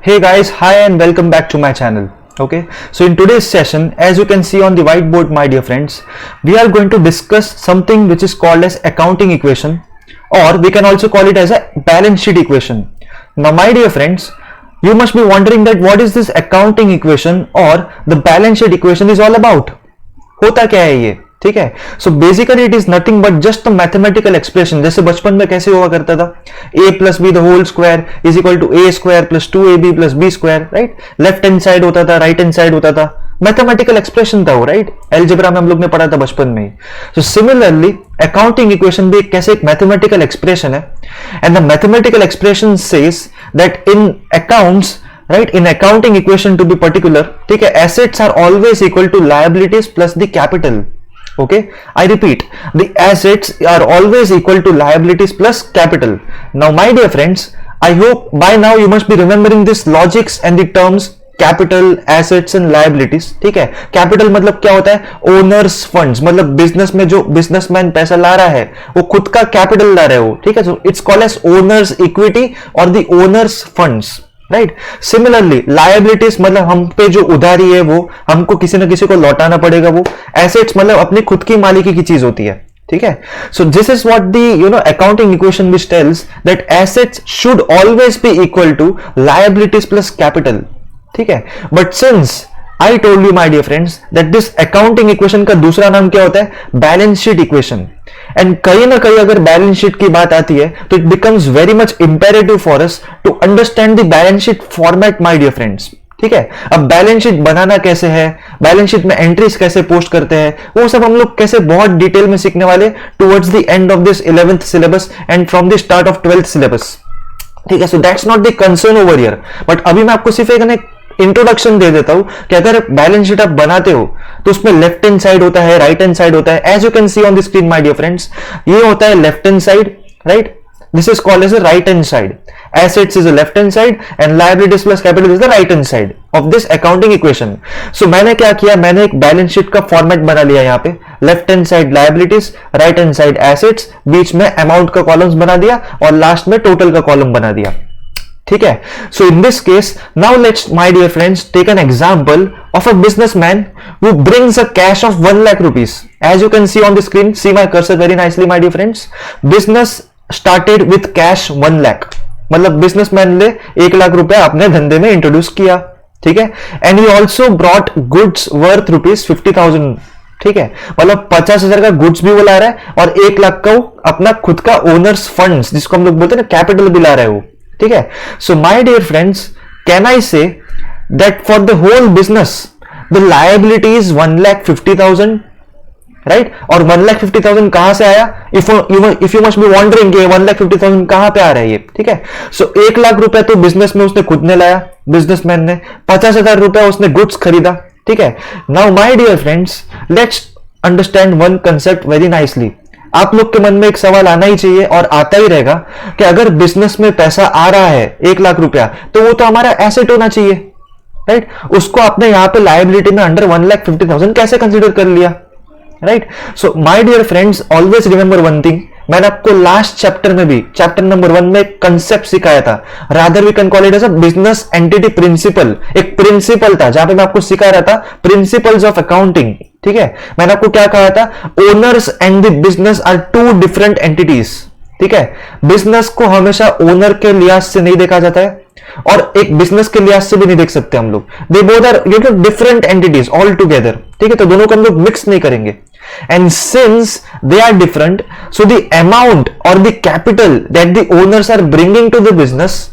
Hey guys, hi and welcome back to my channel. Okay, so in today's session, as you can see on the whiteboard, my dear friends, we are going to discuss something which is called as accounting equation, or we can also call it as a balance sheet equation. Now, my dear friends, you must be wondering that what is this accounting equation or the balance sheet equation is all about. होता क्या है ये? ठीक है. So basically it is nothing but just a mathematical expression. जैसे बचपन में कैसे हुआ करता था, a plus B the whole square is equal to a square plus 2ab plus b square. Right, left hand side होता था, राइट हैंड साइड होता था, मैथमेटिकल एक्सप्रेशन था वो. राइट, एलजेब्रा में हम लोग ने पढ़ा था बचपन में ही. सो सिमिलरली अकाउंटिंग इक्वेशन भी कैसे एक मैथमेटिकल एक्सप्रेशन है, and the mathematical expression says that in accounts, right, in accounting equation to be particular, ठीक है, assets are always equal to liabilities plus the capital. Okay, I repeat, the assets are always equal to liabilities plus capital. Now my dear friends, I hope by now you must be remembering this logics and the terms capital, assets and liabilities. ठीक है, capital मतलब क्या होता है, owners funds, मतलब business में जो businessman पैसा ला रहा है वो खुद का कैपिटल ला रहा है वो. ठीक है, so it's called as owners equity और the owners funds. Right, similarly liabilities मतलब हम पे जो उधारी है वो हमको किसी ना किसी को लौटाना पड़ेगा वो. एसेट्स मतलब अपनी खुद की मालिकी की चीज होती है. ठीक है, so this is what the accounting equation which tells that assets should always be equal to liabilities plus capital. ठीक है, but since I told you my dear friends that this accounting equation का दूसरा नाम क्या होता है, balance sheet equation. And कहीं ना कहीं अगर बैलेंस शीट की बात आती है तो it becomes very much imperative for us to understand the balance sheet format my dear friends. ठीक है, अब बैलेंस शीट बनाना कैसे है, बैलेंस शीट में एंट्रीज कैसे पोस्ट करते हैं, वो सब हम लोग कैसे बहुत डिटेल में सीखने वाले towards the end of this 11th syllabus and from the start of 12th syllabus. ठीक है, so that's not the concern over here, but अभी मैं आपको सिर्फ एक इंट्रोडक्शन दे देता हूं कि अगर बैलेंस शीट आप बनाते हो तो उसमें लेफ्ट हैंड साइड होता है, राइट हैंड साइड होता है. As you can see on the screen my dear friends, ये होता है left hand side. Right, this is called as a right hand side. Assets is the left hand side and liabilities plus capital is the right hand side of this accounting equation. So मैंने क्या किया, मैंने एक balance sheet का format बना लिया. यहाँ पे left hand side liabilities, right hand side assets, बीच में अमाउंट का कॉलम्स बना दिया और लास्ट में टोटल का कॉलम बना दिया. ठीक है, so in this case now let's my dear friends take an example of a businessman who brings a cash of 1 lakh rupees. As you can see on the screen, see my cursor very nicely my dear friends. Business started with cash 1 lakh. मतलब businessman ने 1 लाख रुपए अपने धंधे में introduce किया. ठीक है, and he also brought goods worth rupees 50,000. ठीक है, मतलब 50,000 का गुड्स भी वो ला रहा है और 1 लाख का अपना खुद का ओनर्स फंड्स जिसको हम लोग बोलते हैं ना कैपिटल भी ला रहा है वो. ठीक है, so my dear friends, can I say that for the whole business the liability is 1,50,000. Right, और 1,50,000 कहां से आया, if you must be wondering 1,50,000 कहां पे आ रहा है ये. ठीक है, सो 1 लाख रुपए तो बिजनेस में उसने खुद ने लाया, बिजनेसमैन ने 50,000 रुपए उसने गुड्स खरीदा. ठीक है, now my dear friends let's understand one concept very nicely. आप लोग के मन में एक सवाल आना ही चाहिए और आता ही रहेगा कि अगर बिजनेस में पैसा आ रहा है 1 लाख रुपया तो वो तो हमारा एसेट होना चाहिए. राइट, उसको आपने यहां पे लायबिलिटी में अंडर 1,50,000 कैसे कंसीडर कर लिया. Right, so my dear friends always remember one thing, मैंने आपको लास्ट चैप्टर में भी चैप्टर नंबर 1 में एक कंसेप्ट सिखाया था, rather we can call it as a business entity principle. एक प्रिंसिपल था जहां पे मैं आपको सिखा रहा था प्रिंसिपल्स ऑफ अकाउंटिंग. ठीक है, मैंने आपको क्या कहा था, owners and the business are 2 different entities. ठीक है, बिजनेस को हमेशा ओनर के लिहाज से नहीं देखा जाता है और एक बिजनेस के लिहाज से भी नहीं देख सकते हम लोग. They both are different entities all together. ठीक है, तो दोनों को हम लोग मिक्स नहीं करेंगे. And since they are different, so the amount और the capital that the owners are bringing to the business,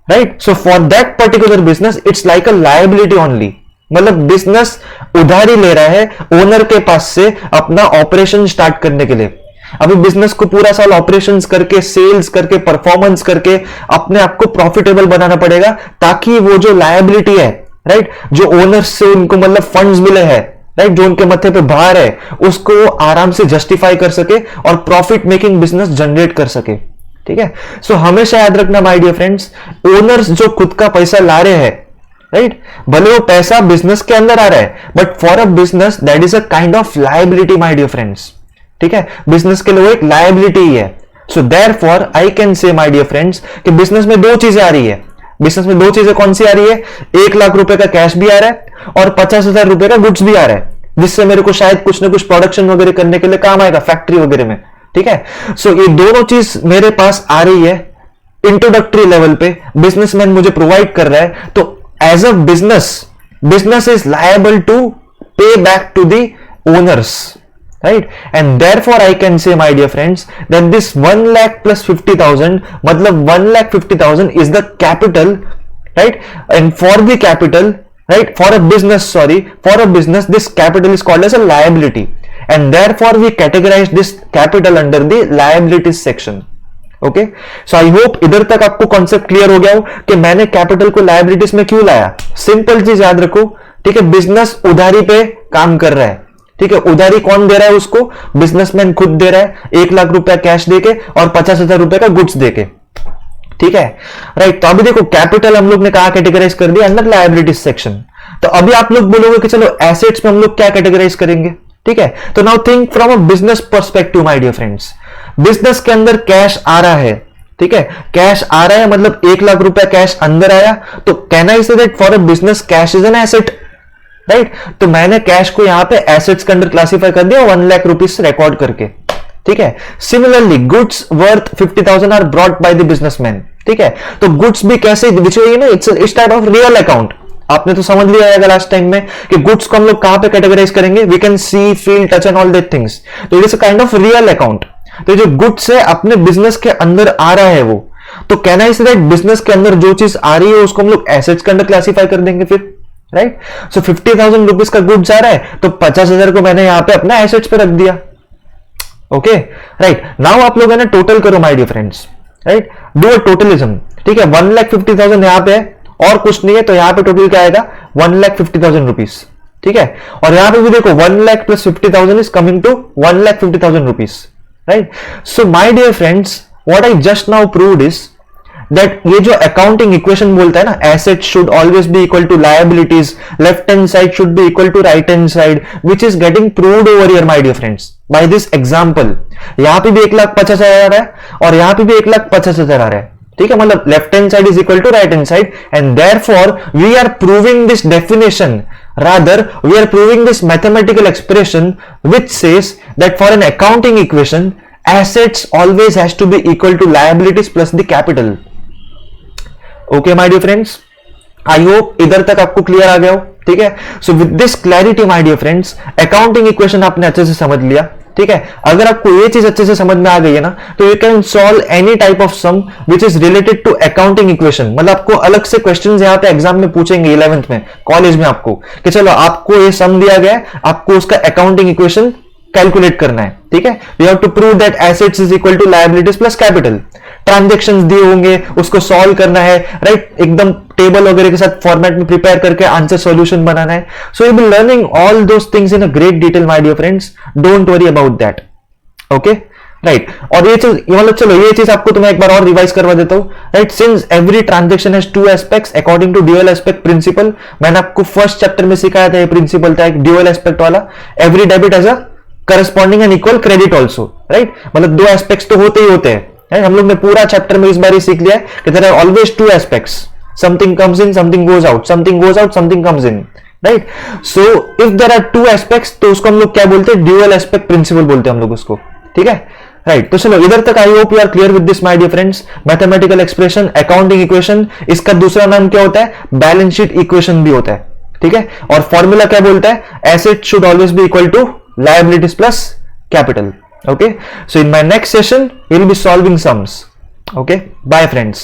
right, so for that particular business it's like a liability only. मतलब बिजनेस उधारी ले रहा है owner के पास से अपना operation start करने के लिए. अभी बिजनेस को पूरा साल ऑपरेशंस करके, सेल्स करके, परफॉर्मेंस करके अपने आप को प्रॉफिटेबल बनाना पड़ेगा ताकि वो जो लायबिलिटी है, राइट, जो ओनर्स से उनको मतलब फंड्स मिले हैं, राइट, जो उनके मत्थे पे भार है, उसको वो आराम से जस्टिफाई कर सके और प्रॉफिट मेकिंग बिजनेस जनरेट कर सके. ठीक है, सो हमेशा याद रखना माय डियर फ्रेंड्स, ओनर्स जो खुद का पैसा ला रहे हैं, राइट, भले वो पैसा बिजनेस के अंदर आ रहा है but for a business that is a kind of liability my dear friends. ठीक है, बिजनेस के लिए वो एक लायबिलिटी है. So therefore I can say my dear friends कि बिजनेस में 2 चीजें आ रही है, बिजनेस में दो चीजें कौन सी आ रही है, 1 लाख रुपए का कैश भी आ रहा है और 50,000 रुपए का गुड्स भी आ रहा है, जिससे मेरे को शायद कुछ ना कुछ प्रोडक्शन वगैरह करने के लिए काम आएगा फैक्ट्री वगैरह में, ठीक है। सो ये दोनों चीज मेरे पास आ रही है इंट्रोडक्टरी लेवल पे, बिजनेसमैन मुझे प्रोवाइड कर रहा है, तो as a business is liable to pay back to the owners, right? And therefore I can say, my dear friends, that this 1 lakh plus 50,000 matlab 1,50,000 is the capital, right? And for the capital, right, for a business this capital is called as a liability, and therefore we categorize this capital under the liabilities section. Okay, so I hope इधर तक आपको concept clear हो गया हो कि मैंने capital को liabilities में क्यों लाया। सिंपल चीज याद रखो, ठीक है, बिजनेस उधारी पे काम कर रहा है, ठीक है, उधारी कौन दे रहा है उसको, बिजनेसमैन खुद दे रहा है, 1 लाख रुपया कैश देके और 50,000 रुपए का गुड्स देके, ठीक है, राइट। तो अभी देखो कैपिटल हम लोग ने कहा कैटेगराइज कर दिया अंडर लायबिलिटीज सेक्शन। तो अभी आप लोग बोलोगे कि चलो एसेट्स में हम लोग क्या कैटेगराइज करेंगे, ठीक है। तो now think from a business perspective my dear friends, business के अंदर कैश आ रहा है, ठीक है, कैश आ रहा है मतलब 1 लाख रुपया कैश अंदर आया, तो can I say that for a business cash is an asset, right. तो मैंने कैश को यहां पे एसेट्स के अंदर क्लासिफाई कर दिया 1 लाख रुपीज रिकॉर्ड करके, ठीक है। Similarly goods worth 50,000 are brought by the businessman, ठीक है। तो गुड्स भी कैसे, it's type of real account, आपने तो समझ लिया होगा लास्ट टाइम में कि गुड्स को हम लोग कहां पे कैटेगराइज करेंगे, we can see feel touch and all that things. तो it is a kind of real account. तो जो गुड्स है अपने बिजनेस के अंदर आ रहा है वो, तो can I say that business के अंदर जो चीज आ रही है उसको हम लोग एसेट्स के अंदर क्लासिफाई कर देंगे फिर, राइट। सो 50,000 रुपीज का गुड्स आ रहा है, तो 50,000 को मैंने यहां पे अपना एसेट्स पे रख दिया, ओके, राइट। नाउ आप लोग है ना टोटल करो my dear friends, right, do a totalism, ठीक है। 1,50,000 यहां पे और कुछ नहीं है, तो यहां पे टोटल क्या आएगा 1,50,000 रुपीज, ठीक है। और यहां पे भी देखो 1 lakh plus 50,000 is coming to 1,50,000 rupees, right. So my dear friends, what I just now proved is that ये जो अकाउंटिंग इक्वेशन बोलता है ना, asset should always be equal to liabilities, left hand side should be equal to right hand side, which is getting proved over here my dear friends by this example. यहां पे भी 1,50,000 आ रहा है और यहां पे भी 1,50,000 आ रहा है, ठीक है, मतलब left hand side is equal to right hand side, and therefore we are proving this definition, rather we are proving this mathematical expression which says that for an accounting equation assets always has to be equal to liabilities plus the capital. Okay my dear friends, I hope इधर तक आपको clear आ गया हो, ठीक है। So with this clarity my dear friends, accounting equation आपने अच्छे से समझ लिया, ठीक है। अगर आपको ये चीज अच्छे से समझ में आ गई है ना, तो you can solve any type of sum which is related to accounting equation. मतलब आपको अलग से क्वेश्चंस यहाँ पे एग्जाम में पूछेंगे 11th में कॉलेज में आपको कि चलो आपको ये सम दिया गया है, आपको उसका अकाउंटिंग इक्वेशन कैलकुलेट करना है, ठीक है। You have to prove that assets is equal to liabilities plus capital, transactions दिए होंगे उसको सॉल्व करना है, राइट, एकदम टेबल वगैरह के साथ फॉर्मेट में प्रिपेयर करके आंसर सॉल्यूशन बनाना है। So you will learning all those things in a great detail my dear friends, don't worry about that, okay, right. और ये चीज मतलब चलो ये चीज आपको तुम्हें एक बार और रिवाइज करवा देता हूं, right. Since every transaction has two aspects according to dual aspect principle, मैंने आपको फर्स्ट चैप्टर में सिखाया था, ये प्रिंसिपल था एक ड्यूअल एस्पेक्ट वाला, every debit has a corresponding and equal credit also, right. मतलब दो एस्पेक्ट्स तो होते ही होते हैं, हम लोग ने पूरा चैप्टर में इस बार ही सीख लिया है कि there are always two aspects, something comes in, something goes out, something goes out, something comes in, right. So if there are two aspects तो उसको हम लोग क्या बोलते हैं, ड्यूअल एस्पेक्ट प्रिंसिपल बोलते हैं हम लोग उसको, ठीक है, राइट। तो चलो इधर तक I hope you are clear with this my dear friends. Mathematical expression, accounting equation, इसका दूसरा नाम क्या होता है, बैलेंस शीट इक्वेशन भी होता है, ठीक है। और फॉर्मूला क्या बोलता है, asset should always be equal to liabilities plus capital, okay. So in my next session we'll be solving sums, okay. Bye friends.